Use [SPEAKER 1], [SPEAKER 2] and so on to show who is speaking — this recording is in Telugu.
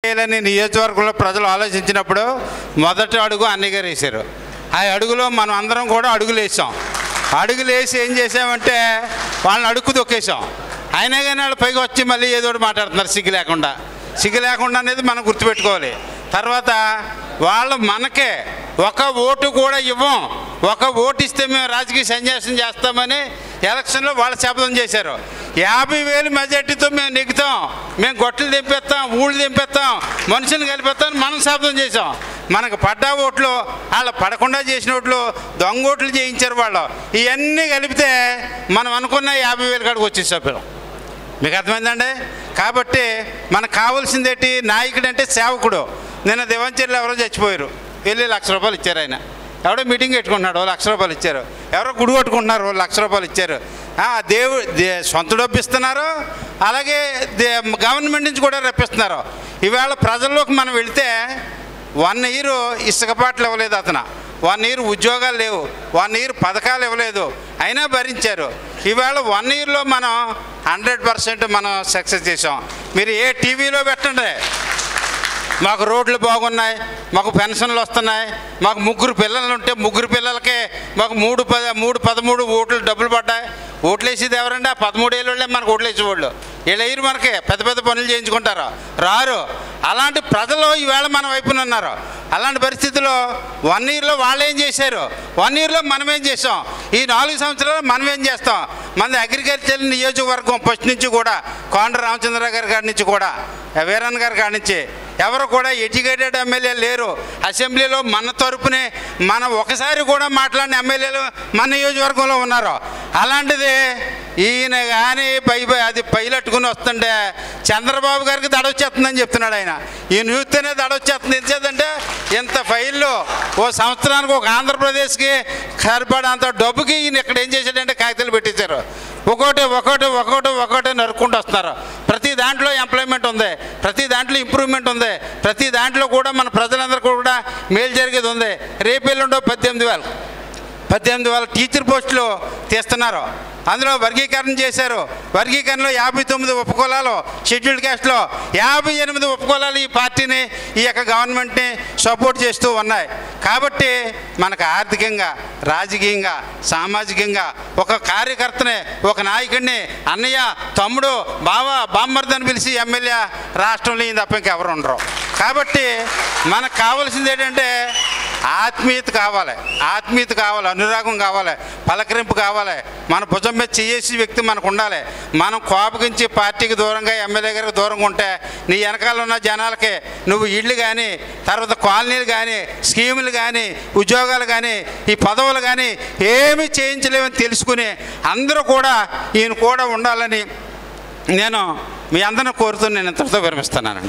[SPEAKER 1] నియోజకవర్గంలో ప్రజలు ఆలోచించినప్పుడు మొదటి అడుగు అన్నయ్య గారు వేశారు. ఆ అడుగులో మనం అందరం కూడా అడుగులు వేసాం. అడుగులు వేసి ఏం చేసామంటే వాళ్ళని అడుగు దొక్కేసాం. అయినా కానీ వాళ్ళు పైకి వచ్చి మళ్ళీ ఏదో ఒకటి మాట్లాడుతున్నారు సిగ్గు లేకుండా అనేది మనం గుర్తుపెట్టుకోవాలి. తర్వాత వాళ్ళు మనకే ఒక ఓటు కూడా ఇవ్వం, ఒక ఓటు ఇస్తే మేము రాజకీయ సన్యాసం చేస్తామని ఎలక్షన్లో వాళ్ళు శపథం చేశారు. 50,000 మెజార్టీతో మేము నెగ్గుతాం, మేము గొట్టలు దింపేస్తాం, ఊళ్ళు దింపేస్తాం, మనుషులు కలిపేస్తాం మనం శపథం చేసాం. మనకు పడ్డ ఓట్లు వాళ్ళు పడకుండా చేసిన ఓట్లు దొంగ ఓట్లు చేయించారు వాళ్ళు. ఇవన్నీ కలిపితే మనం అనుకున్న 50,000 కాడికి వచ్చేసాం. మీకు అర్థమైందండి? కాబట్టి మనకు కావాల్సింది ఏంటి? నాయకుడు అంటే సేవకుడు. నిన్న దివంచర్లు ఎవరో చచ్చిపోయారు, వెళ్ళి ₹1,00,000 ఇచ్చారు. ఆయన ఎవడో మీటింగ్ పెట్టుకుంటున్నాడు, ₹1,00,000 ఇచ్చారు. ఎవరో గుడి కొట్టుకుంటున్నారు, ₹1,00,000 ఇచ్చారు. సొంత డబ్బు ఇస్తున్నారు, అలాగే గవర్నమెంట్ నుంచి కూడా రప్పిస్తున్నారు. ఈవేళ ప్రజల్లోకి మనం వెళితే 1 ఇయర్ ఇసుకపాట్లు ఇవ్వలేదు అతను, 1 ఇయర్ ఉద్యోగాలు లేవు, 1 ఇయర్ పథకాలు ఇవ్వలేదు, అయినా భరించారు. ఈవేళ 1 ఇయర్లో మనం 100% మనం సక్సెస్ చేసాం. మీరు ఏ టీవీలో పెట్టండి, మాకు రోడ్లు బాగున్నాయి, మాకు పెన్షన్లు వస్తున్నాయి, మాకు 3 పిల్లలు ఉంటే 3 పిల్లలకే మాకు 13 ఓట్లు డబ్బులు పడ్డాయి. ఓట్లు వేసేది ఎవరండి? ఆ 13 ఏళ్ళే మనకు ఓట్లు వేసేవాళ్ళు. వీళ్ళు వేయరు, మనకి పెద్ద పెద్ద పనులు చేయించుకుంటారు, రారు. అలాంటి ప్రజలు ఈవేళ మన వైపున ఉన్నారు. అలాంటి పరిస్థితుల్లో 1 ఇయర్లో వాళ్ళు ఏం చేశారు, 1 ఇయర్లో మనం ఏం చేసాం, ఈ 4 సంవత్సరాలు మనం ఏం చేస్తాం? మనది అగ్రికల్చర్ నియోజకవర్గం ఫస్ట్ నుంచి కూడా కోండ్ర రామచంద్రరావు గారి కాడి నుంచి కూడా వీరన్న గారి కాడి నుంచి ఎవరు కూడా ఎడ్యుకేటెడ్ ఎమ్మెల్యే లేరు. అసెంబ్లీలో మన తరపునే మనం ఒకసారి కూడా మాట్లాడిన ఎమ్మెల్యేలు మన నియోజకవర్గంలో ఉన్నారు. అలాంటిది ఈయన కానీ అది పైలట్టుకుని వస్తుంటే చంద్రబాబు గారికి దడవచ్చేస్తుందని చెప్తున్నాడు ఆయన. ఈయన చూస్తేనే దడవచ్చేస్తుంది. ఎంచేదంటే ఇంత ఫైల్లో ఓ సంవత్సరానికి ఒక ఆంధ్రప్రదేశ్కి సరిపడంత డబ్బుకి ఈయన ఇక్కడ ఏం చేశాడంటే కాగితాలు పెట్టించారు. ఒకటి నరుక్కుంటూ వస్తున్నారు. ప్రతి దాంట్లో ఎంప్లాయ్మెంట్ ఉంది, ప్రతి దాంట్లో ఇంప్రూవ్మెంట్ ఉంది, ప్రతి దాంట్లో కూడా మన ప్రజలందరికీ కూడా మేలు జరిగేది ఉంది. రేపెల్లుండో 18,000 టీచర్ పోస్టులు తీస్తున్నారు. అందులో వర్గీకరణ చేశారు. వర్గీకరణలో 59 ఉపకులాలు, షెడ్యూల్డ్ క్యాస్ట్లో 58 ఉపకులాలు ఈ పార్టీని, ఈ యొక్క గవర్నమెంట్ని సపోర్ట్ చేస్తూ ఉన్నాయి. కాబట్టి మనకు ఆర్థికంగా, రాజకీయంగా, సామాజికంగా ఒక కార్యకర్తని, ఒక నాయకుడిని అన్నయ్య, తమ్ముడు, బావ, బామ్మర్ది అని పిలిచి ఎమ్మెల్యే రాష్ట్రంలో ఈ తప్ప ఇంకెవరు ఉండరు. కాబట్టి మనకు కావాల్సింది ఏంటంటే ఆత్మీయత కావాలి, అనురాగం కావాలి, పలకరింపు కావాలి. మన భుజం మీద చేసే వ్యక్తి మనకు ఉండాలి. మనం కోపగించి పార్టీకి దూరంగా, ఎమ్మెల్యే గారికి దూరంగా ఉంటే నీ వెనకాల ఉన్న జనాలకి నువ్వు ఇళ్ళు కానీ, తర్వాత కాలనీలు కానీ, స్కీములు కానీ, ఉద్యోగాలు కానీ, ఈ పదవులు కానీ ఏమీ చేయించలేమని తెలుసుకుని అందరూ కూడా ఈయన కూడా ఉండాలని నేను మీ అందరిని కోరుతూ నేను ఇంతటితో విరమిస్తున్నానండి.